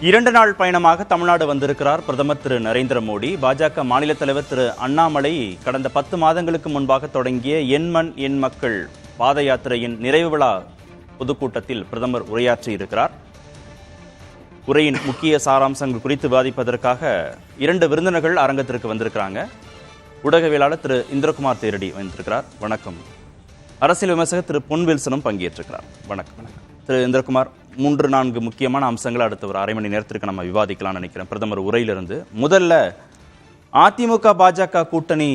2 நாள் பயணமாக தமிழ்நாடு வந்திருக்கிறார் பிரதமர் திரு நரேந்திர மோடி. பாஜக மாநில தலைவர் திரு அண்ணாமலை கடந்த 10 மாதங்களுக்கு முன்பாக தொடங்கிய என் மண் என் மக்கள் பாத யாத்திரையின் நிறைவு விழா பொதுக்கூட்டத்தில் பிரதமர் உரையாற்றி இருக்கிறார். உரையின் முக்கிய சாராம்சங்கள் குறித்து விவாதிப்பதற்காக 2 விருந்தினர்கள் அரங்கத்திற்கு வந்திருக்கிறாங்க. ஊடகவியலாளர் திரு இந்திரகுமார் தேரடி வந்திருக்கிறார். வணக்கம். அரசியல் விமர்சகர் திரு பொன் வில்சனும் பங்கேற்றிருக்கிறார். வணக்கம். திரு இந்திரகுமார், 3-4 முக்கியமான அம்சங்களை அடுத்த ஒரு அரை மணி நேரத்திற்கு நம்ம விவாதிக்கலாம்னு நினைக்கிறேன். பிரதமர் உரையிலிருந்து முதல்ல அதிமுக பாஜக கூட்டணி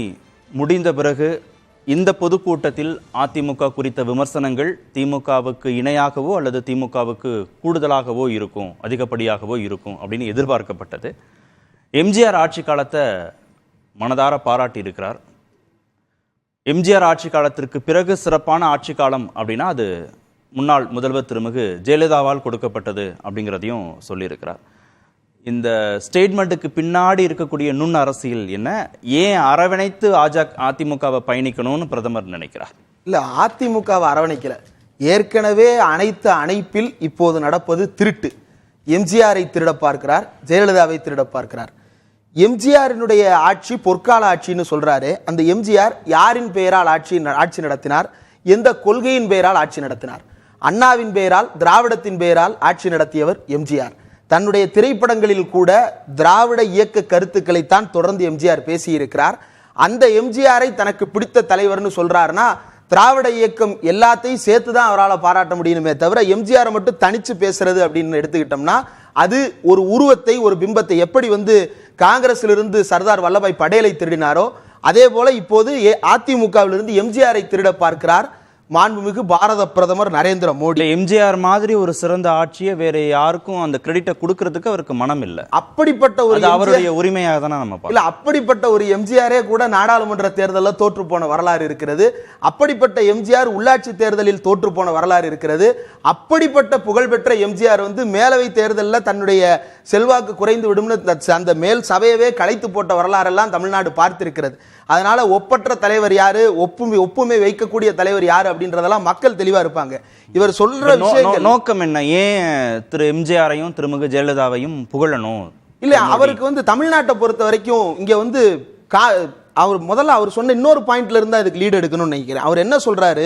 முடிந்த பிறகு இந்த பொதுக்கூட்டத்தில் அதிமுக குறித்த விமர்சனங்கள் திமுகவுக்கு இணையாகவோ அல்லது திமுகவுக்கு கூடுதலாகவோ இருக்கும், அதிகப்படியாகவோ இருக்கும் அப்படின்னு எதிர்பார்க்கப்பட்டது. எம்ஜிஆர் ஆட்சி காலத்தை மனதார பாராட்டி இருக்கிறார். எம்ஜிஆர் ஆட்சி காலத்திற்கு பிறகு சிறப்பான ஆட்சி காலம் அப்படின்னா அது முன்னாள் முதல்வர் திருமிகு ஜெயலலிதாவால் கொடுக்கப்பட்டது அப்படிங்கிறதையும் சொல்லியிருக்கிறார். இந்த ஸ்டேட்மெண்ட்டுக்கு பின்னாடி இருக்கக்கூடிய நுண் அரசியல் என்ன, ஏன் அரவணைத்து அதிமுகவை பயணிக்கணும்னு பிரதமர் நினைக்கிறார்? இல்லை, அதிமுகவை அரவணைக்கல. ஏற்கனவே அனைத்து அணைப்பில் இப்போது நடப்பது திருட்டு. எம்ஜிஆரை திருட பார்க்கிறார், ஜெயலலிதாவை திருட பார்க்கிறார். எம்ஜிஆரினுடைய ஆட்சி பொற்கால ஆட்சின்னு சொல்றாரு. அந்த எம்ஜிஆர் யாரின் பெயரால் ஆட்சி நடத்தினார், எந்த கொள்கையின் பெயரால் ஆட்சி நடத்தினார்? அண்ணாவின் பெயரால், திராவிடத்தின் பெயரால் ஆட்சி நடத்தியவர் எம்ஜிஆர். தன்னுடைய திரைப்படங்களில் கூட திராவிட இயக்க கருத்துக்களைத்தான் தொடர்ந்து எம்ஜிஆர் பேசியிருக்கிறார். அந்த எம்ஜிஆரை தனக்கு பிடித்த தலைவர்னு சொல்றாருன்னா திராவிட இயக்கம் எல்லாத்தையும் சேர்த்து தான் அவரால் பாராட்ட முடியுமே தவிர எம்ஜிஆரை மட்டும் தனிச்சு பேசுறது அப்படின்னு எடுத்துக்கிட்டோம்னா அது ஒரு உருவத்தை, ஒரு பிம்பத்தை, எப்படி காங்கிரஸிலிருந்து சர்தார் வல்லபாய் படேலை திருடினாரோ அதே போல இப்போது அதிமுகவிலிருந்து எம்ஜிஆரை திருட பார்க்கிறார் மாண்புமிகு பாரத பிரதமர் நரேந்திர மோடி. எம்ஜிஆர் மாதிரி ஒரு சிறந்த ஆட்சியை வேற யாருக்கும் அந்த கிரெடிட்டை கொடுக்கிறதுக்கு அவருக்கு மனம் இல்லை. அப்படிப்பட்ட ஒரு அவருடைய உரிமையாக தானே நம்ம இல்ல, அப்படிப்பட்ட ஒரு எம்ஜிஆரே கூட நாடாளுமன்ற தேர்தலில் தோற்று போன வரலாறு இருக்கிறது. அப்படிப்பட்ட எம்ஜிஆர் உள்ளாட்சி தேர்தலில் தோற்று போன வரலாறு இருக்கிறது. அப்படிப்பட்ட புகழ்பெற்ற எம்ஜிஆர் மேலவை தேர்தலில் தன்னுடைய செல்வாக்கு குறைந்து விடும்னு அந்த மேல் சபையவே கலைத்து போட்ட வரலாறெல்லாம் தமிழ்நாடு பார்த்திருக்கிறது. அதனால ஒப்பற்ற தலைவர் யாரு, ஒப்புமை வைக்கக்கூடிய தலைவர் யாரு அப்படின்றதெல்லாம் மக்கள் தெளிவா இருப்பாங்க. இவர் சொல்ற விஷயம் நோக்கம் என்ன, ஏன் திரு எம்ஜிஆரையும் திருமிகு ஜெயலலிதாவையும் புகழணும்? இல்ல, அவருக்கு தமிழ்நாட்டை பொறுத்த வரைக்கும் இங்க அவர் முதல்ல அவர் சொன்ன இன்னொரு பாயிண்ட்ல இருந்தா இதுக்கு லீடு எடுக்கணும்னு நினைக்கிறேன். அவர் என்ன சொல்றாரு,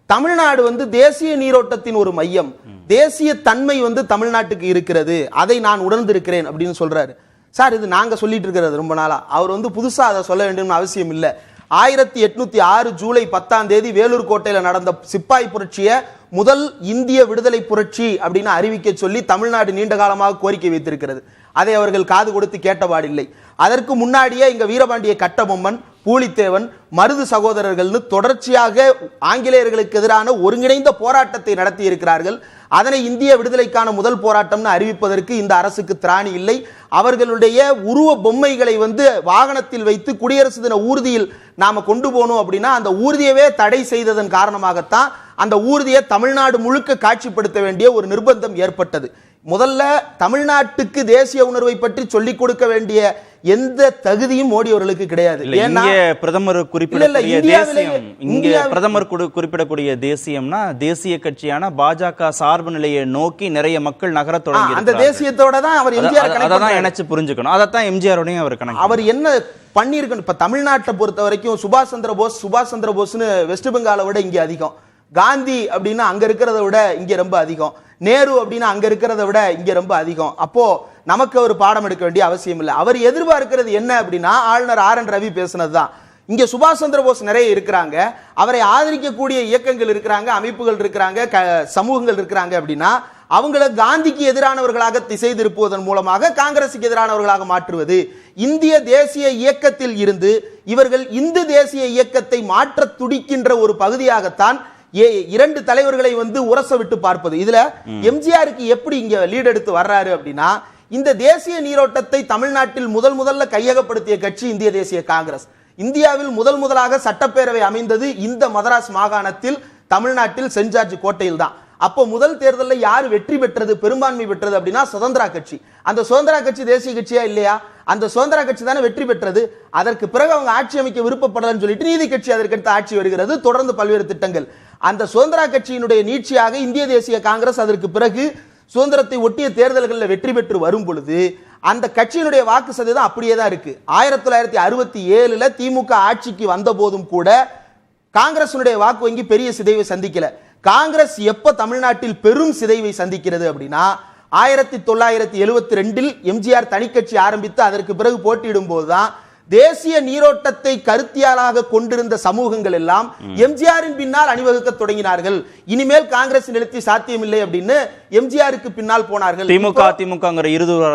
தமிழ்நாடு தேசிய நீரோட்டத்தின் ஒரு மையம், தேசிய தன்மை தமிழ்நாட்டுக்கு இருக்கிறது, அதை நான் உணர்ந்திருக்கிறேன் அப்படின்னு சொல்றாரு. சார், இது நாங்க சொல்லிட்டு இருக்கிறது ரொம்ப நாளா. அவர் புதுசா அதை சொல்ல வேண்டும்னு அவசியம் இல்லை. 1806 ஜூலை 10 வேலூர் கோட்டையில் நடந்த சிப்பாய் புரட்சியை முதல் இந்திய விடுதலை புரட்சி அப்படின்னு அறிவிக்க சொல்லி தமிழ்நாடு நீண்ட காலமாக கோரிக்கை வைத்திருக்கிறது. அதை அவர்கள் காது கொடுத்து கேட்டபாடில்லை. அதற்கு முன்னாடியே இங்க வீரபாண்டிய கட்டபொம்மன், பூலித்தேவன், மருது சகோதரர்கள் தொடர்ச்சியாக ஆங்கிலேயர்களுக்கு எதிரான ஒருங்கிணைந்த போராட்டத்தை நடத்தி இருக்கிறார்கள். அதனை இந்திய விடுதலைக்கான முதல் போராட்டம்னு அறிவிப்பதற்கு இந்த அரசுக்கு திராணி இல்லை. அவர்களுடைய உருவ பொம்மைகளை வாகனத்தில் வைத்து குடியரசு தின ஊர்தியில் நாம கொண்டு போனோம் அப்படின்னா அந்த ஊர்தியவே தடை செய்ததன் காரணமாகத்தான் அந்த ஊர்தியை தமிழ்நாடு முழுக்க காட்சிப்படுத்த வேண்டிய ஒரு நிர்பந்தம் ஏற்பட்டது. முதல்ல தமிழ்நாட்டுக்கு தேசிய உணர்வை பற்றி சொல்லிக் கொடுக்க வேண்டிய எந்த தகுதியும் மோடி அவர்களுக்கு கிடையாது. பிரதமர் குறிப்பிடக்கூடிய தேசியம்னா தேசிய கட்சியான பாஜக சார்பு நிலையை நோக்கி நிறைய மக்கள் நகர தொடங்கி அந்த தேசியத்தோட தான் அவர் எம்ஜிஆர் நினைச்சு புரிஞ்சுக்கணும். அதைத்தான் எம்ஜிஆரோடையும் அவர் கணக்கு. அவர் என்ன பண்ணிருக்கணும், இப்ப தமிழ்நாட்டை பொறுத்த வரைக்கும் சுபாஷ் சந்திர போஸ்னு வெஸ்ட் பெங்காலை விட இங்க அதிகம், காந்தி அப்படின்னா அங்க இருக்கிறத விட இங்க ரொம்ப அதிகம், நேரு அப்படின்னா அங்க இருக்கிறத விட இங்க ரொம்ப அதிகம். அப்போ நமக்கு ஒரு பாடம் எடுக்க வேண்டிய அவசியம் இல்லை. அவர் எதிர்பார்க்கிறது என்ன அப்படின்னா ஆளுநர் RN ரவி பேசினதுதான். இங்க சுபாஷ் சந்திர போஸ் நிறைய இருக்கிறாங்க, அவரை ஆதரிக்கக்கூடிய இயக்கங்கள் இருக்கிறாங்க, அமைப்புகள் இருக்கிறாங்க, சமூகங்கள் இருக்கிறாங்க அப்படின்னா அவங்களை காந்திக்கு எதிரானவர்களாக திசை திருப்புவதன் மூலமாக காங்கிரசுக்கு எதிரானவர்களாக மாற்றுவது. இந்திய தேசிய இயக்கத்தில் இருந்து இவர்கள் இந்து தேசிய இயக்கத்தை மாற்ற துடிக்கின்ற ஒரு பகுதியாகத்தான் 2 தலைவர்களை உரச விட்டு பார்ப்பது. இதுல எம்ஜிஆருக்கு எப்படி இங்க லீட் எடுத்து வர்றாரு அப்படின்னா, இந்த தேசிய நீரோட்டத்தை தமிழ்நாட்டில் முதல்ல கையகப்படுத்திய கட்சி இந்திய தேசிய காங்கிரஸ். இந்தியாவில் முதலாக சட்டப்பேரவை அமைந்தது இந்த மதராஸ் மாகாணத்தில், தமிழ்நாட்டில் சென்ட் ஜார்ஜ் கோட்டையில் தான். அப்போ முதல் தேர்தலில் யார் வெற்றி பெற்றது, பெரும்பான்மை பெற்றது அப்படின்னா சுதந்திரா கட்சி. அந்த சுதந்திரா கட்சி தேசிய கட்சியா இல்லையா? அந்த சுதந்திரா கட்சி தானே வெற்றி பெற்றது. அதற்கு பிறகு அவங்க ஆட்சி அமைக்க விருப்பப்படலன்னு சொல்லிட்டு நீதி கட்சி அதற்கடுத்து ஆட்சி வருகிறது, தொடர்ந்து பல்வேறு திட்டங்கள். அந்த சுதந்திரா கட்சியினுடைய நீட்சியாக இந்திய தேசிய காங்கிரஸ் அதற்கு பிறகு சுதந்திரத்தை ஒட்டிய தேர்தல்களில் வெற்றி பெற்று வரும் பொழுது அந்த கட்சியினுடைய வாக்கு சதவீதம் அப்படியே தான் இருக்கு. 1967 திமுக ஆட்சிக்கு வந்த போதும் கூட காங்கிரசுடைய வாக்கு வங்கி பெரிய சிதைவை சந்திக்கல. காங்கிரஸ் எப்ப தமிழ்நாட்டில் பெரும் சிதைவை சந்திக்கிறது அப்படின்னா 1972 எம்ஜிஆர் தனிக்கட்சி ஆரம்பித்து அதற்கு பிறகு போட்டியிடும் போதுதான் தேசிய நீரோட்டத்தை கருத்தியாளாக கொண்டிருந்த சமூகங்கள் எல்லாம் எம்ஜிஆரின் பின்னால் அணிவகுக்க தொடங்கினார்கள். இனிமேல் காங்கிரஸ் நிலத்தி சாத்தியமில்லை அப்படின்னு எம்ஜிஆருக்கு பின்னால் போனார்கள். திமுக இருதுருவ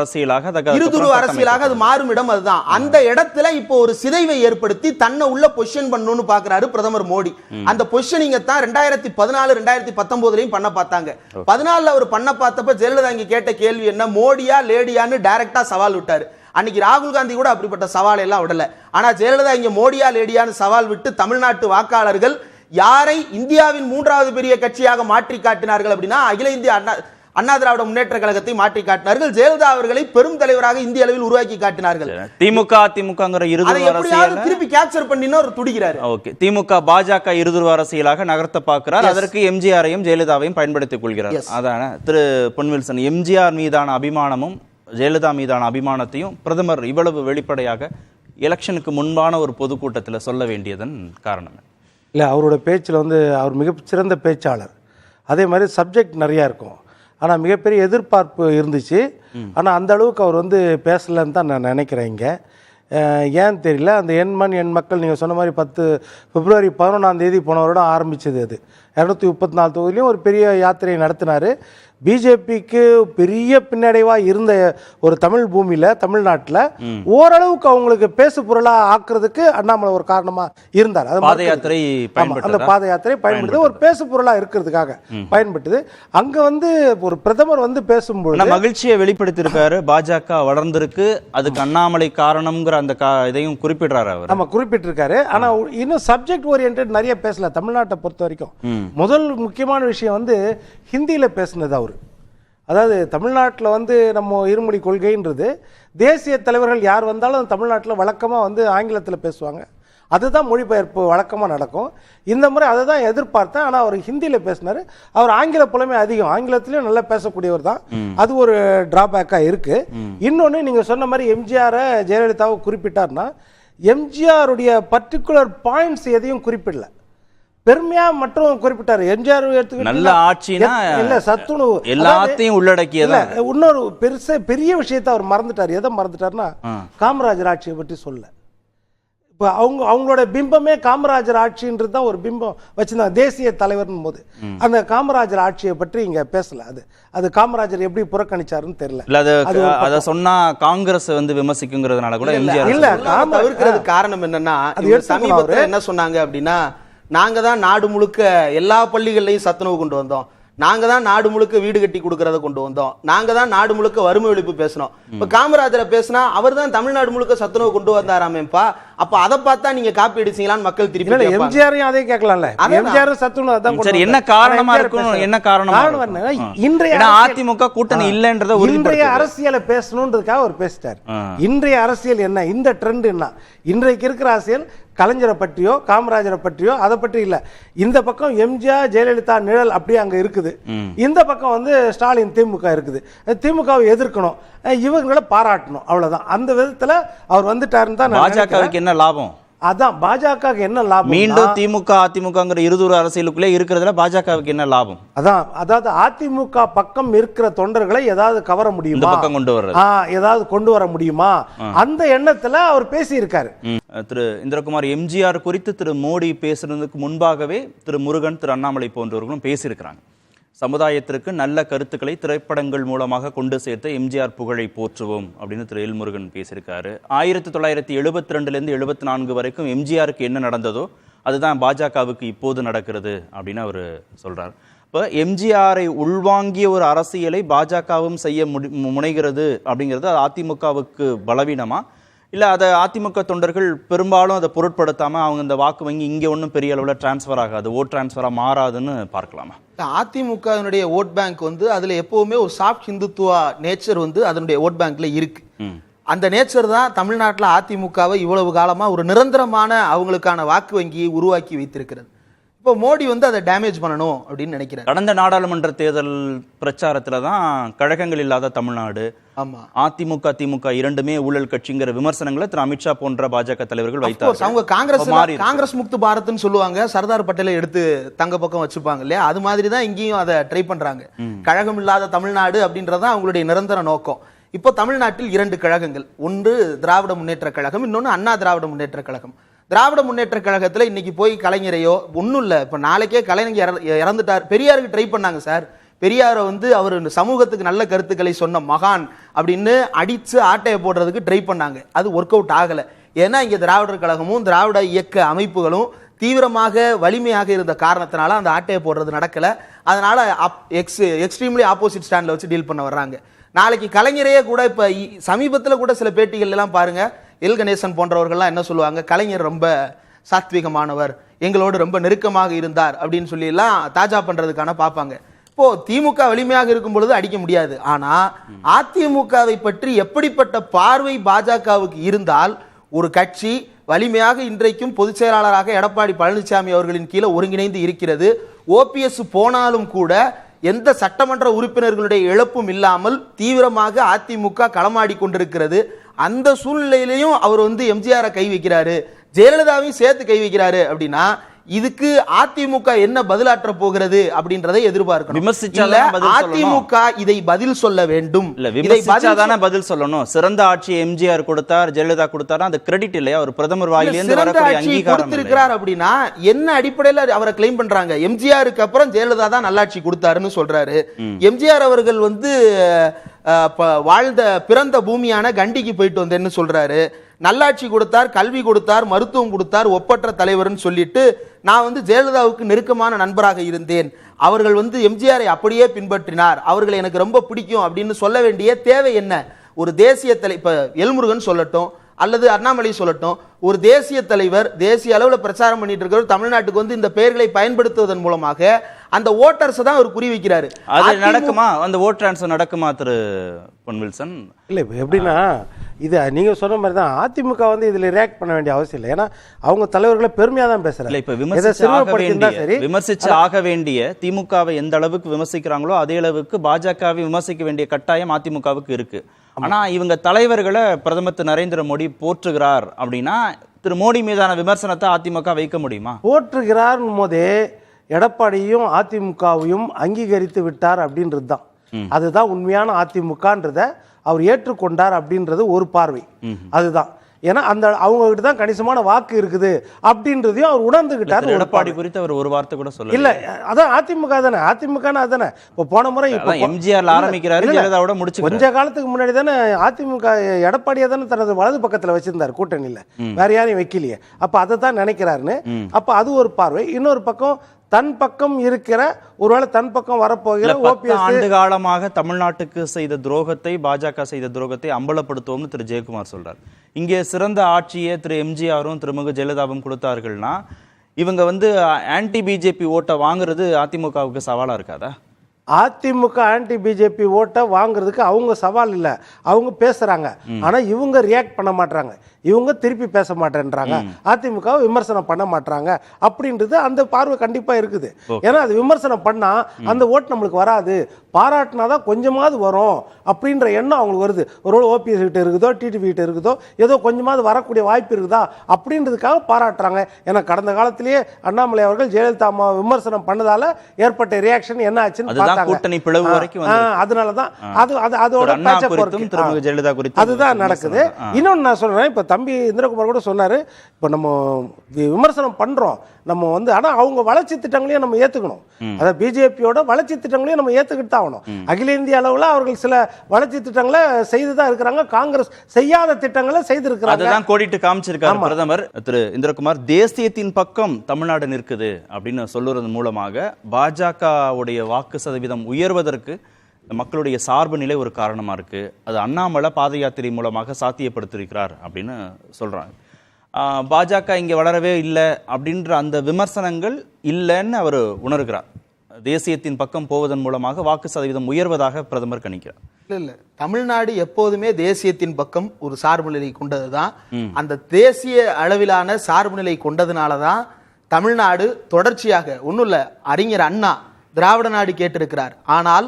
அரசியலாக அது மாறும் இடம் அதுதான். அந்த இடத்துல இப்போ ஒரு சிதைவை ஏற்படுத்தி தன்னை உள்ள பொசிஷன் பண்ணணும்னு பாக்குறாரு பிரதமர் மோடி. அந்த பொசிஷனிங்க தான் 2014 2019 பண்ண பார்த்தாங்க. 14 அவர் பண்ண பார்த்தப்ப ஜெயலலிதா இங்க கேட்ட கேள்வி என்ன, மோடியா லேடியான்னு டைரக்டா சவால் விட்டாரு. அன்னைக்கு ராகுல் காந்தி கூட அப்படிப்பட்ட சவால் எல்லாம் விடல. ஆனா ஜெயலலிதா இங்க மோடியா லேடியான்னு சவால் விட்டு தமிழ்நாட்டு வாக்காளர்கள் யாரை இந்தியாவின் 3வது பெரிய கட்சியாக மாற்றி காட்டினார்கள் அப்படின்னா அகில இந்திய அண்ணா திராவிட முன்னேற்ற கழகத்தை மாற்றி காட்டினார்கள். ஜெயலலிதா அவர்களை பெரும் தலைவராக இந்திய அளவில் உருவாக்கி காட்டினார்கள். திருப்பி கேப்சர் பண்ணினா ஒரு துடிக்கிறாரு. ஓகே, திமுக பாஜக இருதுருவ அரசியலாக நகர்த்த பார்க்கிறார். அதற்கு எம்ஜிஆரையும் ஜெயலலிதாவையும் பயன்படுத்திக் கொள்கிறார். அதான திரு பொன்வில்சன், எம்ஜிஆர் மீதான அபிமானமும் ஜெயலலிதா மீதான அபிமானத்தையும் பிரதமர் இவ்வளவு வெளிப்படையாக எலெக்ஷனுக்கு முன்பான ஒரு பொதுக்கூட்டத்தில் சொல்ல வேண்டியதன் காரணம் இல்லை? அவரோட பேச்சில் அவர் மிகச்சிறந்த பேச்சாளர். அதே மாதிரி சப்ஜெக்ட் நிறையா இருக்கும். ஆனால் மிகப்பெரிய எதிர்பார்ப்பு இருந்துச்சு. ஆனால் அந்த அளவுக்கு அவர் பேசலைன்னு தான் நான் நினைக்கிறேன். இங்கே ஏன்னு தெரியல. அந்த எண் மக்கள் நீங்கள் சொன்ன மாதிரி பிப்ரவரி 11 போன வருடம் ஆரம்பித்தது. அது 234 தொகுதியிலையும் ஒரு பெரிய யாத்திரையை நடத்தினார். பிஜேபிக்கு பெரிய பின்னடைவாக இருந்த ஒரு தமிழ் பூமியில் தமிழ்நாட்டில் ஓரளவுக்கு அவங்களுக்கு பேசு பொருளாக ஆக்குறதுக்கு அண்ணாமலை ஒரு காரணமாக இருந்தார். அது பாத யாத்திரை அந்த பாத யாத்திரை பயன்படுது ஒரு பேசு பொருளாக இருக்கிறதுக்காக பயன்படுது. அங்கே ஒரு பிரதமர் பேசும்போது மகிழ்ச்சியை வெளிப்படுத்தியிருக்காரு. பாஜக வளர்ந்திருக்கு, அதுக்கு அண்ணாமலை காரணம்ங்கிற அந்த இதையும் குறிப்பிடுறாரு அவர். நம்ம குறிப்பிட்டிருக்காரு. ஆனால் இன்னும் சப்ஜெக்ட் ஓரியன்ட் நிறைய பேசல. தமிழ்நாட்டை பொறுத்த வரைக்கும் முதல் முக்கியமான விஷயம் ஹிந்தியில் பேசினது அவர். அதாவது தமிழ்நாட்டில் நம்ம இருமொழி கொள்கைன்றது தேசிய தலைவர்கள் யார் வந்தாலும் தமிழ்நாட்டில் வழக்கமாக ஆங்கிலத்தில் பேசுவாங்க. அதுதான் மொழிபெயர்ப்பு வழக்கமாக நடக்கும். இந்த முறை அதை தான் எதிர்பார்த்தேன். ஆனால் அவர் ஹிந்தியில் பேசினார். அவர் ஆங்கில புலமை அதிகம், ஆங்கிலத்திலையும் நல்லா பேசக்கூடியவர் தான். அது ஒரு டிராபேக்காக இருக்குது. இன்னொன்று நீங்கள் சொன்ன மாதிரி எம்ஜிஆரை ஜெயலலிதாவை குறிப்பிட்டார்னா எம்ஜிஆருடைய பர்டிகுலர் பாயிண்ட்ஸ் எதையும் குறிப்பிடல, பெருமையா மட்டும் குறிப்பிட்டாரு. எம்ஜிஆர் நல்ல ஆட்சினா இல்ல சத்துணவு எல்லாத்தையும் உள்ளடக்கியது. இன்னொரு பெரிய விஷயத்தை அவர் மறந்துட்டார். எதை மறந்துட்டாருன்னா காமராஜர் ஆட்சியை பற்றி சொல்ல. இப்போ அவங்களோட பிம்பமே காமராஜர் ஆட்சின்றது தான் ஒரு பிம்பம் வச்சிருந்தாங்க தேசிய தலைவர்னு போது. அந்த காமராஜர் ஆட்சியை பற்றி இங்க பேசல. அது காமராஜர் எப்படி புறக்கணிச்சாருன்னு தெரியல. அத சொன்னா காங்கிரஸ் விமர்சிக்குங்கிறதுனால கூட எம்ஜிஆர் இல்ல தவிர்க்கிறது காரணம் என்னன்னா சமீபத்தில் என்ன சொன்னாங்க அப்படின்னா, நாங்க தான் நாடு முழுக்க எல்லா பள்ளிகள்லையும் சத்துணவு கொண்டு வந்தோம், நாங்க தான் நாடு முழுக்க வீடு கட்டி கொடுக்கறத கொண்டு வந்தோம், நாங்க தான் நாடு முழுக்க வறுமை ஒழிப்பு பேசணும். இப்ப காமராஜரை பேசினா அவர் தான் தமிழ்நாடு முழுக்க சத்துணவு கொண்டு வந்தாராமேப்பா. அப்ப அதை பார்த்தா நீங்க காப்பி அடிச்சீங்களான்னு மக்கள் திருப்பி எம்ஜிஆரையும் அதே கேட்கலாம்ல. எம்ஜிஆர் சத்துணவு அதான். சரி, என்ன காரணமா இருக்கும்? என்ன காரணம்? இன்றைய அதிமுக கூட்டணி இல்லன்றத இன்றைய அரசியலை பேசணும்ன்றதுக்காக அவர் பேசிட்டார். இன்றைய அரசியல் என்ன, இந்த ட்ரெண்ட் என்ன, இன்றைக்கு இருக்கிற அரசியல் கலைஞரை பற்றியோ காமராஜரை பற்றியோ அதை பற்றி இல்ல. இந்த பக்கம் எம்ஜிஆர் ஜெயலலிதா நிழல் அப்படியே அங்க இருக்குது. இந்த பக்கம் ஸ்டாலின் திமுக இருக்குது. திமுகவை எதிர்க்கணும், இவங்களை பாராட்டணும், அவ்வளவுதான். அந்த விதத்துல அவர் வந்துட்டாருன்னு தான். பாஜகவுக்கு என்ன லாபம்? அதான் பாஜக என்ன லாபம்? மீண்டும் திமுக அதிமுகங்கிற இருதூர அரசியலுக்குள்ளே இருக்கிறதுல பாஜகவுக்கு என்ன லாபம்? அதாவது அதிமுக பக்கம் இருக்கிற தொண்டர்களை ஏதாவது கவர முடியுமா, பக்கம் கொண்டு வர ஏதாவது கொண்டு வர முடியுமா, அந்த எண்ணத்துல அவர் பேசி இருக்காரு. திரு இந்திரகுமார், எம்ஜிஆர் குறித்து திரு மோடி பேசுறதுக்கு முன்பாகவே திரு முருகன், திரு அண்ணாமலை போன்றவர்களும் பேசியிருக்கிறாங்க. சமுதாயத்திற்கு நல்ல கருத்துக்களை திரைப்படங்கள் மூலமாக கொண்டு சேர்த்த எம்ஜிஆர் புகழை போற்றுவோம் அப்படின்னு திரு எல் முருகன் பேசியிருக்காரு. 1972 74 வரைக்கும் எம்ஜிஆருக்கு என்ன நடந்ததோ அதுதான் பாஜகவுக்கு இப்போது நடக்கிறது அப்படின்னு அவர் சொல்றார். இப்போ எம்ஜிஆரை உள்வாங்கிய ஒரு அரசியலை பாஜகவும் செய்ய முனைகிறது அப்படிங்கிறது அதிமுகவுக்கு பலவீனமா, இல்லை அதை அதிமுக தொண்டர்கள் பெரும்பாலும் அதை பொருட்படுத்தாமல் அவங்க இந்த வாக்கு வங்கி இங்கே ஒன்றும் பெரிய அளவில் டிரான்ஸ்ஃபர் ஆகாது, ஓட் டிரான்ஸ்ஃபராக மாறாதுன்னு பார்க்கலாமா? அதிமுகவினுடைய ஓட் பேங்க் அதில் எப்போவுமே ஒரு சாஃப்ட் ஹிந்துத்துவா நேச்சர் அதனுடைய ஓட் பேங்க்ல இருக்கு. அந்த நேச்சர் தான் தமிழ்நாட்டில் அதிமுகவை இவ்வளவு காலமாக ஒரு நிரந்தரமான அவங்களுக்கான வாக்கு வங்கியை உருவாக்கி வைத்திருக்கிறது. இப்போ மோடி வந்து அதை டேமேஜ் பண்ணணும் அப்படின்னு நினைக்கிறார். கடந்த நாடாளுமன்ற தேர்தல் பிரச்சாரத்துல தான் கழகங்கள் இல்லாத தமிழ்நாடு, ஆமா, அதிமுக திமுக இரண்டுமே ஊழல் கட்சிங்கிற விமர்சனங்களை திரு அமித்ஷா போன்ற பாஜக தலைவர்கள் வைத்தார். அவங்க காங்கிரஸ் முக்து பாரத்னு சொல்லுவாங்க, சர்தார் பட்டேலை எடுத்து தங்க பக்கம் வச்சுப்பாங்க இல்லையா, அது மாதிரி தான் இங்கேயும் அதை ட்ரை பண்றாங்க. கழகம் இல்லாத தமிழ்நாடு அப்படின்றதான் அவங்களுடைய நிரந்தர நோக்கம். இப்போ தமிழ்நாட்டில் 2 கழகங்கள், ஒன்று திராவிட முன்னேற்ற கழகம், இன்னொன்று அண்ணா திராவிட முன்னேற்ற கழகம். திராவிட முன்னேற்ற கழகத்துல இன்னைக்கு போய் கலைஞரையோ ஒன்றும் இல்லை, இப்போ நாளைக்கே கலைஞர் இறந்துட்டார், பெரியாருக்கு ட்ரை பண்ணாங்க சார். பெரியாரை வந்து அவர் சமூகத்துக்கு நல்ல கருத்துக்களை சொன்ன மகான் அப்படின்னு அடிச்சு ஆட்டையை போடுறதுக்கு ட்ரை பண்ணாங்க. அது ஒர்க் அவுட் ஆகலை. ஏன்னா இங்கே திராவிடர் கழகமும் திராவிட இயக்க அமைப்புகளும் தீவிரமாக வலிமையாக இருந்த காரணத்தினால அந்த ஆட்டையை போடுறது நடக்கலை. அதனால எக்ஸ்ட்ரீம்லி ஆப்போசிட் ஸ்டாண்டில் வச்சு டீல் பண்ண வர்றாங்க. நாளைக்கு கலைஞரையே கூட இப்போ சமீபத்தில் கூட சில பேட்டிகள் எல்லாம் பாருங்க, எல் கணேசன் போன்றவர்கள்லாம் என்ன சொல்லுவாங்க, கலைஞர் ரொம்ப சாத்விகமானவர், எங்களோடு ரொம்ப நெருக்கமாக இருந்தார் அப்படின்னு சொல்லி எல்லாம் தாஜா பண்றதுக்கான பார்ப்பாங்க. இப்போ திமுக வலிமையாக இருக்கும் பொழுது அடிக்க முடியாது. ஆனா அதிமுகவை பற்றி எப்படிப்பட்ட பார்வை பாஜகவுக்கு இருந்தால், ஒரு கட்சி வலிமையாக இன்றைக்கும் பொதுச் செயலாளராக எடப்பாடி பழனிசாமி அவர்களின் கீழே ஒருங்கிணைந்து இருக்கிறது. ஓபிஎஸ் போனாலும் கூட எந்த சட்டமன்ற உறுப்பினர்களுடைய இழப்பும் இல்லாமல் தீவிரமாக அதிமுக களமாடி கொண்டிருக்கிறது. அந்த சூழ்நிலையிலையும் அவர் வந்து எம்ஜிஆரை கை வைக்கிறாரு, ஜெயலலிதாவையும் சேர்த்து கை வைக்கிறாரு அப்படின்னா இதுக்கு அதிமுக என்ன பதிலாற்ற போகிறது அப்படின்றதை எதிர்பார்க்கணும். அதிமுக இதை பதில் சொல்ல வேண்டும். பதில் சொல்லணும். சிறந்த ஆட்சி எம்ஜிஆர் கொடுத்தார், ஜெயலலிதா கொடுத்தார், அந்த கிரெடிட் இல்லையா ஒரு பிரதமர் வாயிலிருந்து வரக்கூடிய அங்கீகாரம் கொடுத்திருக்கிறார் அப்படின்னா என்ன அடிப்படையில் அவரை கிளைம் பண்றாங்க? எம்ஜிஆருக்கு அப்புறம் ஜெயலலிதா தான் நல்லாட்சி கொடுத்தாருன்னு சொல்றாரு. எம்ஜிஆர் அவர்கள் வந்து வாழ்ந்த பிறந்த பூமியான கண்டிக்கு போயிட்டு வந்தேன்னு சொல்றாரு. நல்லாட்சி கொடுத்தார், கல்வி கொடுத்தார், மருத்துவம் கொடுத்தார், ஒப்பற்ற தலைவர்னு சொல்லிட்டு நான் வந்து ஜெயலலிதாவுக்கு நெருக்கமான நண்பராக இருந்தேன், அவர்கள் வந்து எம்ஜிஆரை அப்படியே பின்பற்றினார், அவர்களை எனக்கு ரொம்ப பிடிக்கும் அப்படின்னு சொல்ல வேண்டிய தேவை என்ன? ஒரு தேசிய இப்ப எல்முருகன் சொல்லட்டும் அல்லது அண்ணாமலை சொல்லட்டும், ஒரு தேசிய தலைவர் தேசிய அளவில் பிரச்சாரம் பண்ணிட்டு இருக்கிறவர் தமிழ்நாட்டுக்கு வந்து இந்த பெயர்களை பயன்படுத்துவதன் மூலமாக அந்த ஓட்டர்ஸ் தான் அவர் குறி வைக்கிறாரு. அது நடக்குமா? அந்த ஓட் டிரான்ஸ்ஃபர் நடக்குமா திரு பொன்வில்சன்? இல்லை, இப்போ எப்படின்னா இது நீங்க சொன்ன மாதிரி தான் அதிமுக வந்து இதுல ரியாக்ட் பண்ண வேண்டிய அவசியம் இல்லை. ஏன்னா அவங்க தலைவர்களை பெருமையா தான் பேசுறாங்க. இப்ப விமர்சிச்சு ஆக வேண்டிய திமுகவை எந்த அளவுக்கு விமர்சிக்கிறாங்களோ அதே அளவுக்கு பாஜகவை விமர்சிக்க வேண்டிய கட்டாயம் அதிமுகவுக்கு இருக்கு. ஆனா இவங்க தலைவர்களை பிரதமர் திரு நரேந்திர மோடி போற்றுகிறார் அப்படின்னா திரு மோடி மீதான விமர்சனத்தை அதிமுக வைக்க முடியுமா? போற்றுகிறார் போதே எடப்பாடியும் அதிமுகவையும் அங்கீகரித்து விட்டார் அப்படின்றது தான். அதுதான் உண்மையான அதிமுகன்றத அவர் ஏற்றுக்கொண்டார் அப்படின்றது ஒரு பார்வை. அதுதான். ஏன்னா அந்த அவங்க கிட்ட தான் கணிசமான வாக்கு இருக்குது அப்படின்றதையும் அவர் உணர்ந்துகிட்டார். எடப்பாடி குறித்து அவர் ஒரு வார்த்தை கூட சொல்ல இல்ல. அதான் அதிமுக தானே, அதிமுக தானே. இப்போ போன முறை எம்ஜிஆர் ஆரம்பிக்கிறாரு, ஜெயலலிதாவோட முடிச்சு கொஞ்ச காலத்துக்கு முன்னாடி தானே அதிமுக எடப்பாடியை தானே தனது வலது பக்கத்துல வச்சிருந்தார் கூட்டணியில, வேற யாரையும் வைக்கலையே. அப்ப அதை தான் நினைக்கிறாருன்னு. அப்ப அது ஒரு பார்வை. இன்னொரு பக்கம் தன் பக்கம் இருக்கிற, ஒருவேளை தன் பக்கம் வரப்போகிற ஓபிஎஸ் ஆண்டு காலமாக தமிழ்நாட்டுக்கு செய்த துரோகத்தை, பாஜக செய்த துரோகத்தை அம்பலப்படுத்துவோம்னு திரு ஜெயக்குமார் சொல்றார். இங்கே சிறந்த ஆட்சியை திரு எம்ஜிஆரும் திருமுக ஜெயலலிதாவும் கொடுத்தார்கள்னா இவங்க வந்து ஆன்டி பிஜேபி ஓட்டை வாங்குறது அதிமுகவுக்கு சவாலா இருக்காதா? அதிமுக ஆன்டி பிஜேபி ஓட்டை வாங்குறதுக்கு அவங்க சவால் இல்லை, அவங்க பேசுறாங்க. ஆனா இவங்க ரியாக்ட் பண்ண மாட்டாங்க, இவங்க திருப்பி பேச மாட்டேன்றாங்க, அதிமுக விமர்சனம் பண்ண மாட்டாங்க அப்படின்றது அந்த பார்வை கண்டிப்பா இருக்குது. ஏன்னா அது விமர்சனம் பண்ணா அந்த ஓட்டு நம்மளுக்கு வராது, பாராட்டினாதான் கொஞ்சமாவது வரும் அப்படின்ற எண்ணம் அவங்களுக்கு வருது. ஒரு ஓபிஎஸ் கிட்ட இருக்குதோ டிடிவி கிட்ட இருக்குதோ ஏதோ கொஞ்சமாவது வரக்கூடிய வாய்ப்பு இருக்குதா அப்படின்றதுக்காக பாராட்டுறாங்க. ஏன்னா கடந்த காலத்திலேயே அண்ணாமலை அவர்கள் ஜெயலலிதா விமர்சனம் பண்ணதால ஏற்பட்ட ரியாக்ஷன் என்ன ஆச்சுன்னு கூட்டணி பிளவு வரைக்கும் அதனாலதான் அதுதான் நடக்குது. இன்னொன்னு நான் சொல்றேன், இப்ப தம்பி இந்திரகுமார் கூட சொன்னாரு, இப்ப நம்ம விமர்சனம் பண்றோம் நம்ம வந்து, ஆனா அவங்க வளர்ச்சி திட்டங்களையும் நம்ம ஏத்துக்கணும். அதாவது பிஜேபியோட வளர்ச்சி திட்டங்களையும் நம்ம ஏத்துக்கிட்டு தான் ஆகணும். அகில இந்திய அளவுல அவர்கள் சில வளர்ச்சி திட்டங்களை செய்துதான் இருக்கிறாங்க, காங்கிரஸ் செய்யாத திட்டங்களை செய்திருக்கிறாங்க. அதுதான் கோடிட்டு காமிச்சிருக்காரு பிரதமர் திரு இந்திரகுமார். தேசியத்தின் பக்கம் தமிழ்நாடு நிற்குது அப்படின்னு சொல்லுறது மூலமாக பாஜகவுடைய வாக்கு சதவீதம் உயர்வதற்கு மக்களுடைய சார்பு நிலை ஒரு காரணமா இருக்கு. அது அண்ணாமலை பாத யாத்திரை மூலமாக சாத்தியப்படுத்தியிருக்கிறார் அப்படின்னு சொல்றாங்க. பாஜக இங்க வளரவே இல்லை அப்படின்ற அந்த விமர்சனங்கள் இல்லைன்னு அவர் உணர்கிறார். தேசியத்தின் பக்கம் போவதன் மூலமாக வாக்கு சதவீதம் உயர்வதாக பிரதமர் கணிக்கிறார். இல்ல, தமிழ்நாடு எப்போதுமே தேசியத்தின் பக்கம் ஒரு சார்பு நிலை கொண்டதுதான். அந்த தேசிய அளவிலான சார்பு நிலை கொண்டதுனாலதான் தமிழ்நாடு தொடர்ச்சியாக ஒன்றும் இல்லை, அறிஞர் அண்ணா திராவிட நாடு கேட்டிருக்கிறார். ஆனால்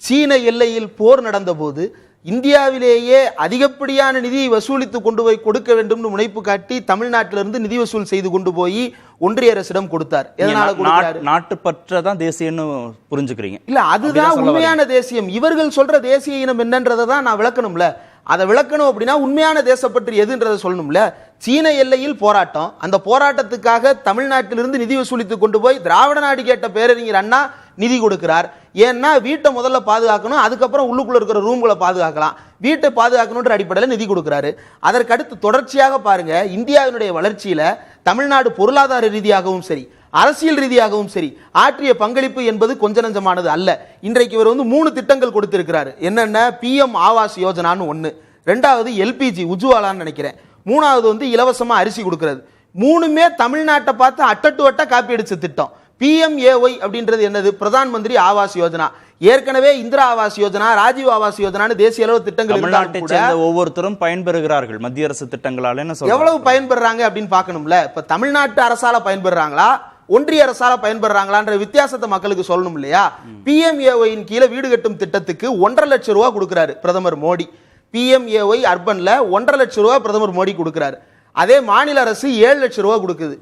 சீன எல்லையில் போர் நடந்த போது இந்தியாவிலேயே அதிகப்படியான நிதியை வசூலித்து கொண்டு போய் கொடுக்க வேண்டும் முனைப்பு காட்டி தமிழ்நாட்டிலிருந்து நிதி வசூல் செய்து கொண்டு போய் ஒன்றிய அரசிடம் கொடுத்தார். எதனால கொடுத்தாரு? நாட்டுப்பற்றதான் தேசியம்னு புரிஞ்சுக்கிறீங்க? இல்ல, அதுதான் உண்மையான தேசியம். இவர்கள் சொல்ற தேசிய இனம் என்னன்றதை தான் நான் விளக்கணும்ல. அதை விளக்கணும் அப்படின்னா உண்மையான தேசப்பற்று எதுன்றதை சொல்லணும்ல. சீன எல்லையில் போராட்டம், அந்த போராட்டத்துக்காக தமிழ்நாட்டிலிருந்து நிதி வசூலித்து கொண்டு போய் திராவிட நாடு கேட்ட பேரறிஞர் அண்ணா நிதி கொடுக்கிறார். ஏன்னா வீட்டை முதல்ல பாதுகாக்கணும், அதுக்கப்புறம் உள்ளுக்குள்ள இருக்கிற ரூம்களை பாதுகாக்கலாம். வீட்டை பாதுகாக்கணுன்ற அடிப்படையில் நிதி கொடுக்கிறாரு. அதற்கடுத்து தொடர்ச்சியாக பாருங்க, இந்தியாவினுடைய வளர்ச்சியில தமிழ்நாடு பொருளாதார ரீதியாகவும் சரி, அரசியல் ரீதியாகவும் சரி ஆற்றிய பங்களிப்பு என்பது கொஞ்ச நஞ்சமானது அல்ல. இன்றைக்கு இவர் 3 திட்டங்கள் கொடுத்திருக்கிறார். என்னென்ன? பிஎம் ஆவாஸ் யோஜனான்னு ஒன்று, ரெண்டாவது எல்பிஜி உஜ்வாலான்னு நினைக்கிறேன், மூணாவது இலவசமா அரிசி கொடுக்கிறது. மூணுமே தமிழ்நாட்டை பார்த்து அட்டட்டு வட்ட காப்பி அடிச்ச திட்டம். PMAY அப்படின்றது என்னது? பிரதான் மந்திரி ஆவாஸ் யோஜனா. ஏற்கனவே இந்திரா ஆவாஸ் யோஜனா, ராஜீவ் ஆவாஸ் யோஜனான்னு தேசிய அளவு திட்டங்கள் தமிழ்நாட்டை சேர்ந்த ஒவ்வொருத்தரும் பயன்பெறுகிறார்கள் மத்திய அரசு திட்டங்களால. என்ன சொல்றாங்க? எவ்வளவு பயன்பெறாங்க அப்படின்னு பார்க்கணும்ல. இப்ப தமிழ்நாட்டு அரசால பயன்பெறாங்களா, ஒன்றிய அரசால பயன்பெறாங்களான்ற வித்தியாசத்தை மக்களுக்கு சொல்லணும் இல்லையா? PMAY கீழே வீடு கட்டும் திட்டத்துக்கு 1.5 லட்சம் ரூபாய் கொடுக்கிறாரு பிரதமர் மோடி. PMAY அர்பன்ல 1.5 லட்சம் ரூபாய் பிரதமர் மோடி கொடுக்கிறாரு. அதே மாநில அரசு 7 லட்சம் ரூபாய் கொடுக்குது.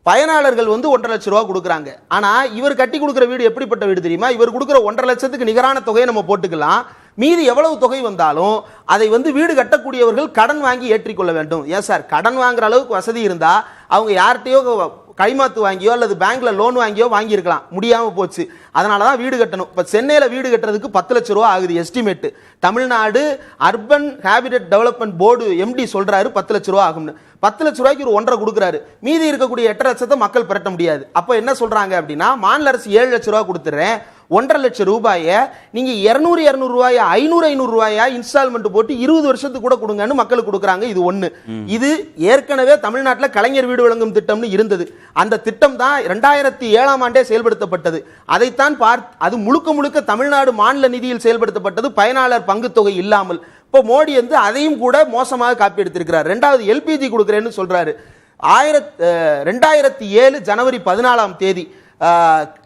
பயனாளர்கள் 1.5 லட்சம் ரூபாய் கொடுக்குறாங்க. ஆனா இவர் கட்டி கொடுக்குற வீடு எப்படிப்பட்ட வீடு தெரியுமா? இவர் கொடுக்குற 1.5 லட்சத்துக்கு நிகரான தொகையை நம்ம போட்டுக்கலாம். மீதி எவ்வளவு தொகை வந்தாலும் அதை வீடு கட்டக்கூடியவர்கள் கடன் வாங்கி ஏற்றிக்கொள்ள வேண்டும். ஏன் சார், கடன் வாங்குற அளவுக்கு வசதி இருந்தா அவங்க யார்கிட்டயோ கைமாத்து வாங்கியோ அல்லது பேங்க்ல லோன் வாங்கியோ வாங்கியிருக்கலாம், முடியாம போச்சு. அதனாலதான் வீடு கட்டணும். இப்ப சென்னையில வீடு கட்டுறதுக்கு 10 லட்சம் ரூபாய் ஆகுது estimate. Tamil Nadu urban habitat development board MD சொல்றாரு 10 லட்சம் ரூபாய் ஆகும்னு. 10 லட்சம் ரூபாய்க்கு ஒரு 1.5 கொடுக்குறாரு. மீதி இருக்கக்கூடிய 8 லட்சத்தை மக்கள் பெறட்ட முடியாது. அப்ப என்ன சொல்றாங்க அப்படின்னா, மாநில அரசு 7 லட்சம் ரூபாய் கொடுத்துறேன், 1.5 லட்சம் ரூபாயை நீங்க 200 ரூபாயா 500 ரூபாயா இன்ஸ்டால்மெண்ட் போட்டு 20 வருஷத்துக்கு கூட கொடுங்கன்னு மக்களுக்கு கொடுக்குறாங்க. இது ஒண்ணு. இது ஏற்கனவே தமிழ்நாட்டில் கலைஞர் வீடு வழங்கும் திட்டம்னு இருந்தது. அந்த திட்டம் தான் 2007ஆம் ஆண்டே செயல்படுத்தப்பட்டது. அதைத்தான் அது முழுக்க முழுக்க தமிழ்நாடு மாநில நிதியில் செயல்படுத்தப்பட்டது, பயனாளர் பங்கு தொகை இல்லாமல். இப்போ மோடி அதையும் கூட மோசமாக காப்பி எடுத்திருக்கிறார். ரெண்டாவது LPG கொடுக்குறேன்னு சொல்றாரு. 2007 ஜனவரி 14ஆம் தேதி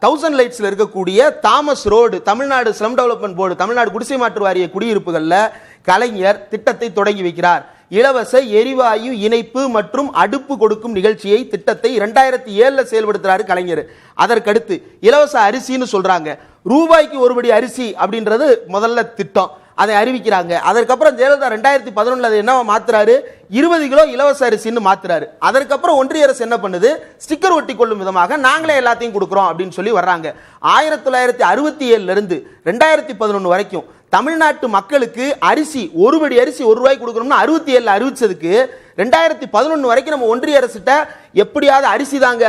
1000 லைட்ஸ்ல இருக்கக்கூடிய Thomas road Tamil Nadu slum development board, Tamil Nadu குடிசை மாற்று வாரிய குடியிருப்புகள்ல கலைஞர் திட்டத்தை தொடங்கி வைக்கிறார். இலவச எரிவாயு இணைப்பு மற்றும் அடுப்பு கொடுக்கும் நிகழ்ச்சியை திட்டத்தை 2007 செயல்படுத்துறாரு கலைஞர். அதற்கடுத்து இலவச அரிசின்னு சொல்றாங்க. ரூபாய்க்கு ஒருபடி அரிசி அப்படின்றது முதல்ல திட்டம், அதை அறிவிக்கிறாங்க. அதற்கப்புறம் ஜெயலலிதா 2011 அதை என்ன மாத்துறாரு, 20 கிலோ இலவச அரிசின்னு மாத்துறாரு. அதற்கப்புறம் ஒன்றிய அரசு என்ன பண்ணுது, ஸ்டிக்கர் ஒட்டி கொள்ளும் விதமாக நாங்களே எல்லாத்தையும் கொடுக்குறோம் அப்படின்னு சொல்லி வர்றாங்க. 1967 இருந்து 2011 வரைக்கும் தமிழ்நாட்டு மக்களுக்கு அரிசி ஒருபடி அரிசி ₹1 கொடுக்கணும்னு 67 அறிவிச்சதுக்கு 2011 வரைக்கும் நம்ம ஒன்றிய அரசிட்ட எப்படியாவது அரிசி தாங்க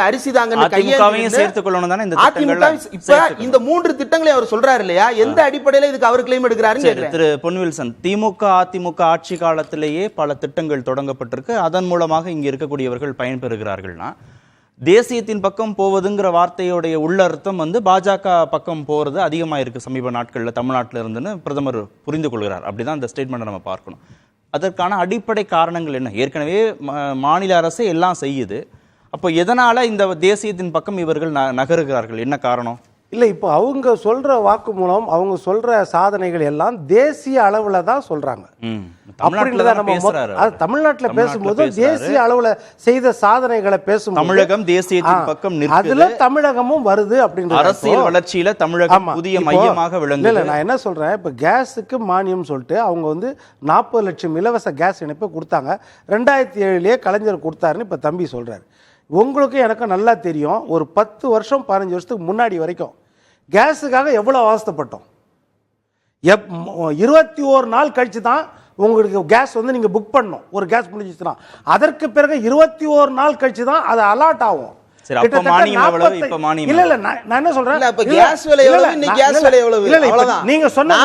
சேர்த்துக் கொள்ளணும் தானே இந்த அதிமுக. இப்ப இந்த 3 திட்டங்களை அவர் சொல்றாரு இல்லையா, எந்த அடிப்படையில் இதுக்கு அவர் கிளைம் எடுக்கிறாரு? திரு பொன்வில்சன், திமுக அதிமுக ஆட்சி காலத்திலேயே பல திட்டங்கள் தொடங்கப்பட்டிருக்கு, அதன் மூலமாக இங்க இருக்கக்கூடியவர்கள் பயன்பெறுகிறார்கள்னா தேசியத்தின் பக்கம் போவதுங்கிற வார்த்தையுடைய உள்ளர்த்தம் பாஜக பக்கம் போறது அதிகமாக இருக்கு சமீப நாட்களில் தமிழ்நாட்டில் இருந்துன்னு பிரதமர் புரிந்து கொள்கிறார். அப்படிதான் இந்த ஸ்டேட்மெண்ட்டை நம்ம பார்க்கணும். அதற்கான அடிப்படை காரணங்கள் என்ன? ஏற்கனவே மாநில அரசு எல்லாம் செய்யுது. அப்போ எதனால இந்த தேசியத்தின் பக்கம் இவர்கள் நகருகிறார்கள்? என்ன காரணம்? இல்லை, இப்போ அவங்க சொல்ற வாக்கு மூலம் அவங்க சொல்ற சாதனைகள் எல்லாம் தேசிய அளவுல தான் சொல்றாங்க. தமிழ்நாட்டில் பேசும்போது தேசிய அளவுல செய்த சாதனைகளை பேசும் தமிழகம் தேசியத்தின் பக்கம் அதுல தமிழகமும் வருது அப்படின்ற அரசியல் வளர்ச்சியில தமிழகம் புதிய மையமாக விளங்குது. இல்ல, நான் என்ன சொல்றேன், இப்ப கேஸுக்கு மானியம் சொல்லிட்டு அவங்க 40 லட்சம் இலவச கேஸ் இணைப்பு கொடுத்தாங்க. 2007 கலைஞர் கொடுத்தாருன்னு இப்ப தம்பி சொல்றாரு. உங்களுக்கு எனக்கு நல்லா தெரியும், ஒரு 10 வருஷம் 15 வருஷத்துக்கு முன்னாடி வரைக்கும் கேஸுக்காக எவ்வளோ அவஸ்தைப்பட்டோம். 21 நாள் கழிச்சு தான் உங்களுக்கு கேஸ் நீங்கள் புக் பண்ணணும். ஒரு கேஸ் முடிஞ்சிச்சுன்னா அதற்கு பிறகு 21 நாள் கழிச்சு தான் அது அலாட் ஆகும். நீங்க சொன்ன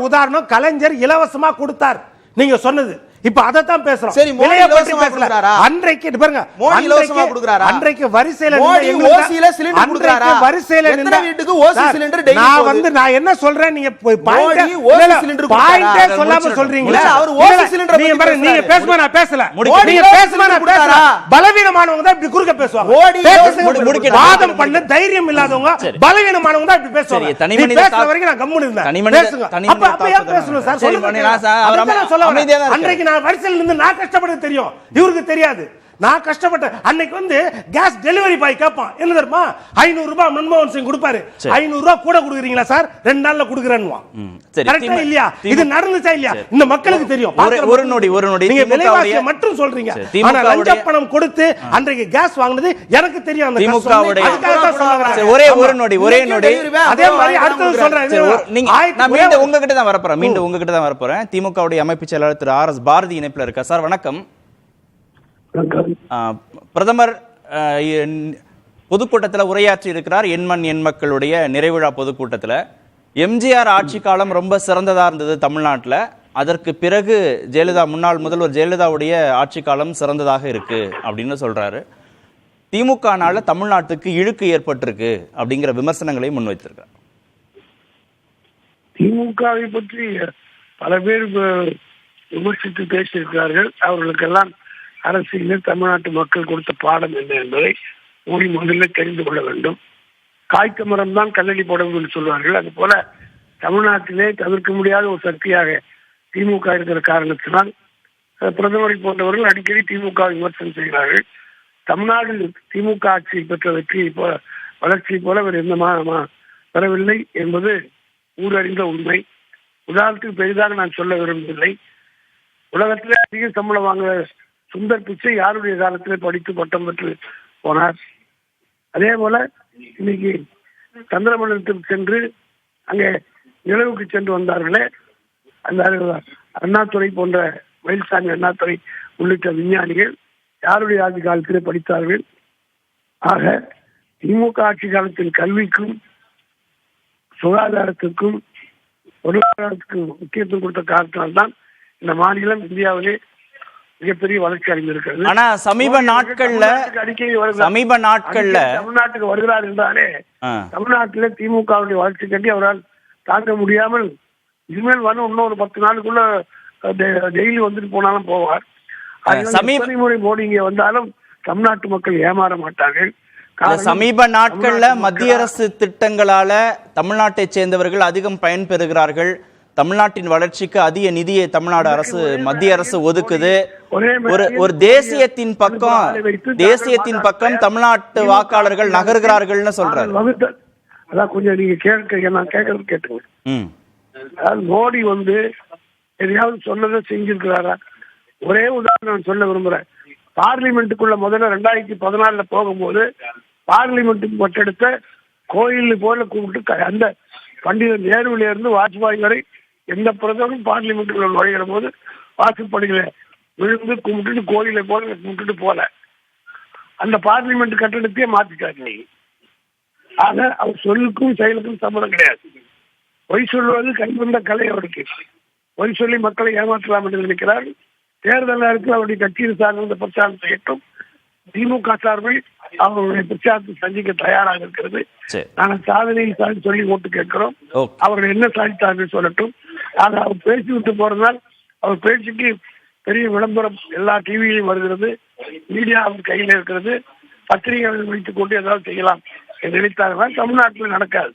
உதாரணம் கலைஞர் இலவசமா கொடுத்தார். நீங்க சொன்னது இப்ப அதைத்தான் பேசுறோம். சரி, மோடி விலையை பற்றி இலவசமா பேசல. கொடுக்கறாரா? அன்றைக்கு பாருங்க, மோடி இலவசமா கொடுக்கறாரா? அன்றைக்கு வரிசையில மோடி நின்ற ஓசியில சிலிண்டர் கொடுக்கறாரா? வரிசையில எத்தனை நின்ற வீட்டுக்கு ஓசி சார், சிலிண்டர் டெய்லி நான் போகுது? வந்து நான் என்ன சொல்றேன், நீங்க மோடி ஓசி சிலிண்டர் பாயிண்டே கொடுக்கறாரா? சொல்லாம சொல்றீங்களா? இல்ல, அவர் ஓசி சிலிண்டர் நீங்க பத்தி பாருங்க, நீங்க பேசுறாரு. பேசுமா நான் பேசல. மோடி நீங்க ஓசி பேசுமா நான் சிலிண்டர் பேசல. கொடுக்கறாரா? பலவீனமானவங்க தான் இப்படி குறுக்க பேசுவாங்க. மோடி பேசுங்க, வாதம் பண்ண தைரியம் இல்லாதவங்க, பலவீனமானவங்க தான் இப்படி பேசுவாங்க. சரி, தனி நீ மனித பேசுற வரைக்கும் நான் கம்முனு இருந்தேன். பேசுங்க. அப்ப ஏன் பேசணும் சார்? சரி, சொல்லுங்க. சொல்ல அமைதியா தான் அன்றைக்கு நான் வரிசையில் இருந்து நான் கஷ்டப்பட்டது தெரியும், இவருக்கு தெரியாது. நான் கஷ்டப்பட்டேன். அன்னைக்கு வந்து கேஸ் டெலிவரி பாய் கேட்பான், என்ன தெரியுமா, 500 ரூபாய் மன்மோகன் சிங் கொடுப்பாரு. 500 ரூபாய் கூட கொடுக்குறீங்களா சார்? 2 நாள்ல கொடுக்குறேன்னுவான். கரெக்டா இல்லையா? இது நடந்துச்சா இல்லையா? இந்த மக்களுக்கு தெரியும். ஒரு நொடி நீங்க விலைவாசியை மட்டும் சொல்றீங்க. ஆனா லஞ்ச பணம் கொடுத்து அன்றைக்கு கேஸ் வாங்குனது எனக்கு தெரியும். அந்த திமுகவுடைய ஒரே நொடி அதே மாதிரி அடுத்து சொல்றேன். நான் மீண்டும் உங்ககிட்ட தான் வரப்போறேன். திமுகவுடைய அமைப்பு செயலாளர் திரு RS பாரதி இணைப்புல இருக்கா சார்? வணக்கம். பிரதமர் பொதுக்கூட்டத்தில் உரையாற்றி இருக்கிறார். எண்மண் எண் மக்களுடைய நிறைவிழா பொதுக்கூட்டத்தில் எம்ஜிஆர் ஆட்சி காலம் ரொம்ப சிறந்ததா இருந்தது தமிழ்நாட்டில், அதற்கு பிறகு முன்னாள் முதல்வர் ஜெயலலிதாவுடைய ஆட்சி காலம் சிறந்ததாக இருக்கு அப்படின்னு சொல்றாரு. திமுகனால தமிழ்நாட்டுக்கு இழுக்கு ஏற்பட்டிருக்கு அப்படிங்கிற விமர்சனங்களை முன்வைத்திருக்கார். திமுகவை பற்றி பல பேர் விமர்சித்து பேசியிருக்கிறார்கள். அவர்களுக்கெல்லாம் அரசியலில் தமிழ்நாட்டு மக்கள் கொடுத்த பாடம் என்ன என்பதை மோடி முதல்ல தெரிந்து கொள்ள வேண்டும். காய்க்க மரம் தான் கல்லடி போடும் என்று சொல்வார்கள். அது போல தமிழ்நாட்டிலே தவிர்க்க முடியாத ஒரு சக்தியாக திமுக இருக்கிற காரணத்தினால் பிரதமரை போன்றவர்கள் அடிக்கடி திமுக விமர்சனம் செய்கிறார்கள். தமிழ்நாட்டில் திமுக ஆட்சி பெற்ற வெற்றியை போல வளர்ச்சியை போல வேறு எந்த வரவில்லை என்பது ஊரறிந்த உண்மை. உதாரணத்துக்கு பெரிதாக நான் சொல்ல விரும்பவில்லை. உலகத்திலே அதிக சம்பளம் வாங்க சுந்தர் பிச்சை யாருடைய காலத்திலே படித்து பட்டம் பெற்று போனார். அதே போல இன்னைக்கு சந்திரமண்டலத்துக்கு சென்று அங்கே நிலவுக்கு சென்று வந்தார்களே, அந்த அண்ணாதுரை போன்ற மயில்சாமி அண்ணாதுரை உள்ளிட்ட விஞ்ஞானிகள் யாருடைய ஆட்சி காலத்திலே படித்தார்கள். ஆக திமுக ஆட்சி காலத்தின் கல்விக்கும் சுகாதாரத்துக்கும் பொருளாதாரத்துக்கும் முக்கியத்துவம் கொடுத்த காரணத்தினால்தான் இந்த மாநிலம் இந்தியாவிலே மிகப்பெரிய வளர்ச்சி அடைந்திருக்கிறது. ஆனா சமீப நாட்கள்ல தமிழ்நாட்டுக்கு வருகிறார் என்றாலே தமிழ்நாட்டில திமுகவுடைய வளர்ச்சி கண்டி அவரால் தாங்க முடியாமல் இனிமேல் வந்து இன்னொரு 10 நாளுக்குள்ள டெய்லி வந்துட்டு போனாலும் போவார். முறை மோடி இங்கே வந்தாலும் தமிழ்நாட்டு மக்கள் ஏமாற மாட்டார்கள். சமீப நாட்கள்ல மத்திய அரசு திட்டங்களால தமிழ்நாட்டை சேர்ந்தவர்கள் அதிகம் பயன் பெறுகிறார்கள். தமிழ்நாட்டின் வளர்ச்சிக்கு அதிக நிதியை தமிழ்நாடு அரசு மத்திய அரசு ஒதுக்குது. ஒரு தேசியத்தின் பக்கம் தமிழ்நாட்டு வாக்காளர்கள் நகர்கிறார்கள் சொல்றாரு. அதான் கொஞ்சம் நீங்க நான் கேட்கறது கேட்டுங்க. மோடி வந்து எதையாவது சொன்னதை செஞ்சிருக்கிறாரா? ஒரே உதாரணம் சொல்ல விரும்புறேன். பார்லிமெண்ட்டுக்குள்ள முதல்ல 2014 போகும்போது பார்லிமெண்ட்டுக்கு பட்டெடுத்த கோயில் போல கூப்பிட்டு அந்த பண்டிதர் நேருவில இருந்து வாஜ்பாய் வரை எந்த பிரதமரும் பார்லிமெண்ட்டுக்குள்ள நுழைகிற போது வாக்குப்படிகளை விழுந்து கும்பிட்டுட்டு கோயிலை போல கும்பிட்டுட்டு போல அந்த பார்லிமெண்ட் கட்டடத்தையே மாத்திட்டாரு. ஆக அவர் சொல்லுக்கும் செயலுக்கும் சம்மதம் கிடையாது. பொய் சொல்வது கைவந்த கலை அவருக்கு. பொய் சொல்லி மக்களை ஏமாற்றலாம் என்று நினைக்கிறார். தேர்தல் நேரத்தில் அவருடைய கட்சியின் சார்ந்த பிரச்சாரம் செய்யட்டும். திமுக சார்பில் அவருடைய பிரச்சாரத்தை சந்திக்க தயாராக இருக்கிறது. நாங்கள் சாதனையை சொல்லி ஓட்டு கேட்கிறோம். அவர்கள் என்ன சாதித்தார்கள் சொல்லட்டும். ஆக அவர் பேசி விட்டு போறதால் அவர் பேச்சுக்கு பெரிய விளம்பரம் எல்லா டிவியிலையும் வருகிறது. மீடியா அவர் கையில் இருக்கிறது. பத்திரிகைகள் வைத்துக் கொண்டு ஏதாவது செய்யலாம் என்று நினைத்தார்கள். தமிழ்நாட்டில் நடக்காது.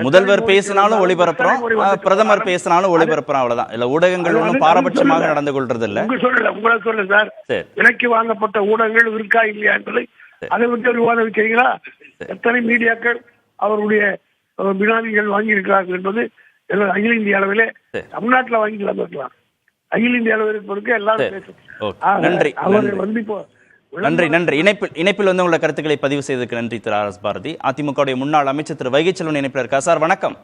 முதல்வர் பேசினாலும் ஒளிபரப்புறோம், பிரதமர் பேசினாலும் ஒளிபரப்புறோம், அவ்வளவுதான். இல்ல ஊடகங்கள் ஒன்றும் பாரபட்சமாக நடந்து கொள்றது இல்ல. உங்களை சொல்ல சார், விலைக்கு வாங்கப்பட்ட ஊடகங்கள் இருக்கா இல்லையா என்பதை அதை பற்றி ஒரு விவாதம் வைக்கிறீங்களா? எத்தனை மீடியாக்கள் அவருடைய பினாமிகள் வாங்கி இருக்கிறார்கள் என்பது அகில இந்திய அளவிலே தமிழ்நாட்டில் வாங்கி இருக்கலாம். அகில இந்திய அளவில் பொறுக்க எல்லாரும் பேசும். நன்றி அவர் வந்து இப்போ நன்றி நன்றி. இணைப்பில் வந்து உள்ள கருத்துக்களை பதிவு செய்ததுக்கு நன்றி திரு RS பாரதி. அதிமுகவுடைய முன்னாள் அமைச்சர் திரு வைகை செல்வன் இணைப்பில் இருக்கா சார்? வணக்கம்.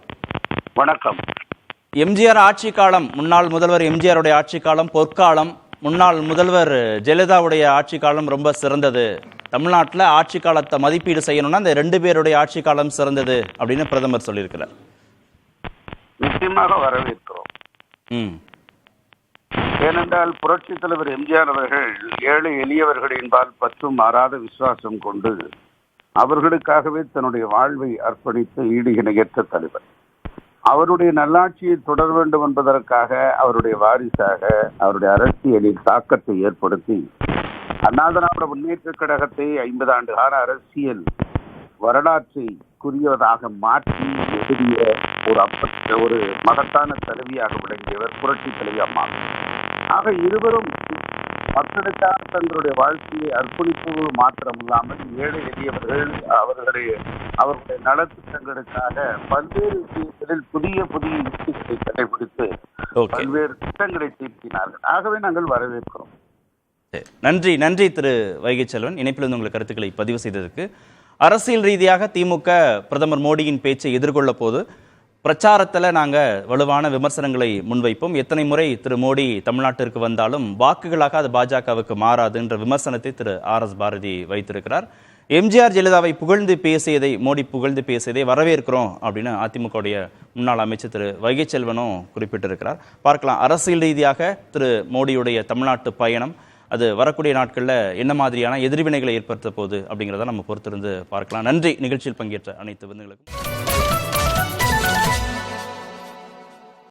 வணக்கம். எம்ஜிஆர் ஆட்சி காலம், முன்னாள் முதல்வர் எம்ஜிஆருடைய ஆட்சி காலம் பொற்காலம், முன்னாள் முதல்வர் ஜெயலலிதாவுடைய ஆட்சி காலம் ரொம்ப சிறந்தது. தமிழ்நாட்டில் ஆட்சி காலத்தை மதிப்பீடு செய்யணும்னா இந்த 2 பேருடைய ஆட்சி காலம் சிறந்தது அப்படின்னு பிரதமர் சொல்லியிருக்கிறார். நிச்சயமாக வரவேற்கிறோம். ஏனென்றால் புரட்சி தலைவர் எம்ஜிஆர் அவர்கள் ஏழை எளியவர்களின்பால் பற்றும் மாறாத விசுவாசம் கொண்டு அவர்களுக்காகவே தன்னுடைய வாழ்வை அர்ப்பணித்து ஈடு இணையற்ற தலைவர். அவருடைய நல்லாட்சியை தொடர வேண்டும் என்பதற்காக அவருடைய வாரிசாக அவருடைய அரசியலில் தாக்கத்தை ஏற்படுத்தி அண்ணா திராவிட முன்னேற்ற கழகத்தை 50 ஆண்டு கால அரசியல் வரலாற்றை குறியதாக மாற்றி எழுதிய ஒரு மகத்தான தலைவியாக விளங்கியவர் புரட்சி தலைவி அம்மா. ஆக இருவரும் மக்களுக்காக தங்களுடைய வாழ்க்கையை அர்ப்பணிப்பது மாத்திரமில்லாமல் ஏழை எளியவர்கள் அவர்களுடைய நலத்திட்டங்களுக்காக பல்வேறு விஷயங்களில் புதிய யுக்திகளை கடைபிடித்து பல்வேறு திட்டங்களை தீர்த்தினார்கள். ஆகவே நாங்கள் வரவேற்கிறோம். நன்றி திரு வைகை செல்வன், இணைப்பிலிருந்து உங்கள் கருத்துக்களை பதிவு செய்ததற்கு. அரசியல் ரீதியாக திமுக பிரதமர் மோடியின் பேச்சை எதிர்கொள்ள போது பிரச்சாரத்தில் நாங்கள் வலுவான விமர்சனங்களை முன்வைப்போம். எத்தனை முறை திரு மோடி தமிழ்நாட்டிற்கு வந்தாலும் வாக்குகளாக அது பாஜகவுக்கு மாறாது என்ற விமர்சனத்தை திரு RS பாரதி வைத்திருக்கிறார். எம்ஜிஆர் ஜெயலலிதாவை மோடி புகழ்ந்து பேசியதை வரவேற்கிறோம் அப்படின்னு அதிமுகவுடைய முன்னாள் அமைச்சர் திரு வைகை செல்வனும் குறிப்பிட்டிருக்கிறார். பார்க்கலாம் அரசியல் ரீதியாக திரு மோடியுடைய தமிழ்நாட்டு பயணம் அது வரக்கூடிய நாட்களில் என்ன மாதிரியான எதிர்வினைகளை ஏற்படுத்த போகுது அப்படிங்கிறத நம்ம பொறுத்திருந்து பார்க்கலாம். நன்றி நிகழ்ச்சியில் பங்கேற்ற அனைத்து விருந்துகளுக்கும்.